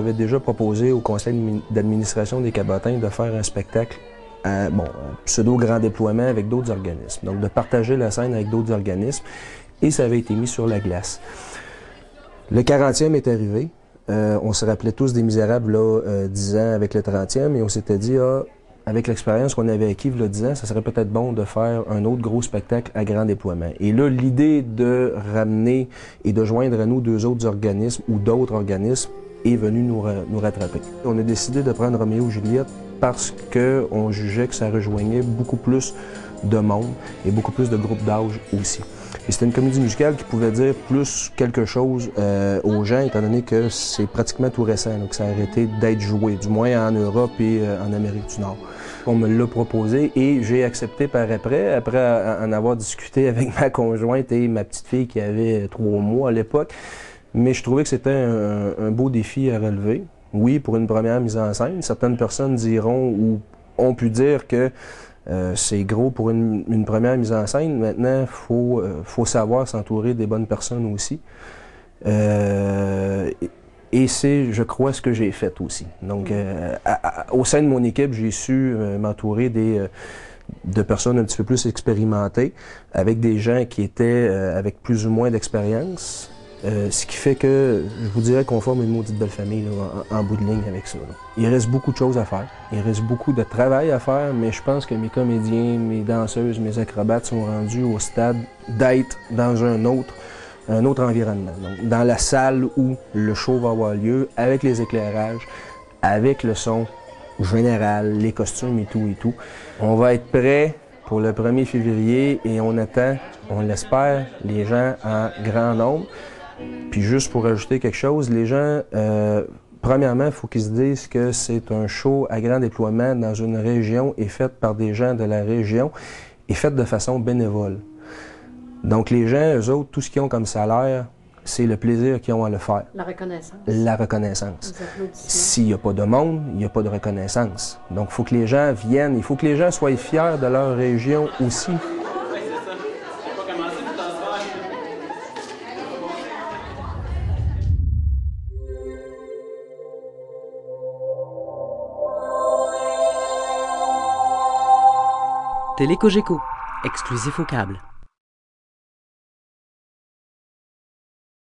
j'avais déjà proposé au conseil d'administration des Cabotins de faire un spectacle pseudo grand déploiement avec d'autres organismes. Donc de partager la scène avec d'autres organismes et ça avait été mis sur la glace. Le 40e est arrivé. On se rappelait tous des Misérables là, 10 ans avec le 30e et on s'était dit, avec l'expérience qu'on avait acquis il y a 10 ans, ça serait peut-être bon de faire un autre gros spectacle à grand déploiement. Et là, l'idée de ramener et de joindre à nous deux autres organismes ou d'autres organismes est venue nous rattraper. On a décidé de prendre Roméo et Juliette parce qu'on jugeait que ça rejoignait beaucoup plus de monde et beaucoup plus de groupes d'âge aussi. Et c'était une comédie musicale qui pouvait dire plus quelque chose aux gens, étant donné que c'est pratiquement tout récent, là, que ça a arrêté d'être joué, du moins en Europe et en Amérique du Nord. On me l'a proposé et j'ai accepté après en avoir discuté avec ma conjointe et ma petite fille qui avait 3 mois à l'époque. Mais je trouvais que c'était un beau défi à relever. Oui, pour une première mise en scène. Certaines personnes diront ou ont pu dire que c'est gros pour une première mise en scène. Maintenant, faut savoir s'entourer des bonnes personnes aussi. Et c'est, je crois, ce que j'ai fait aussi. Donc, au sein de mon équipe, j'ai su m'entourer de personnes un petit peu plus expérimentées, avec des gens qui étaient avec plus ou moins d'expérience. Ce qui fait que je vous dirais qu'on forme une maudite belle famille là, en bout de ligne avec ça. Là. Il reste beaucoup de choses à faire. Il reste beaucoup de travail à faire, mais je pense que mes comédiens, mes danseuses, mes acrobates sont rendus au stade d'être dans un autre environnement. Donc, dans la salle où le show va avoir lieu, avec les éclairages, avec le son général, les costumes et tout. On va être prêt pour le 1er février et on attend, on l'espère, les gens en grand nombre. Puis juste pour ajouter quelque chose, les gens, premièrement, il faut qu'ils se disent que c'est un show à grand déploiement dans une région et fait par des gens de la région et fait de façon bénévole. Donc les gens, eux autres, tout ce qu'ils ont comme salaire, c'est le plaisir qu'ils ont à le faire. La reconnaissance. La reconnaissance. S'il n'y a pas de monde, il n'y a pas de reconnaissance. Donc il faut que les gens viennent, il faut que les gens soient fiers de leur région aussi. Télé Cogeco, exclusif au câble.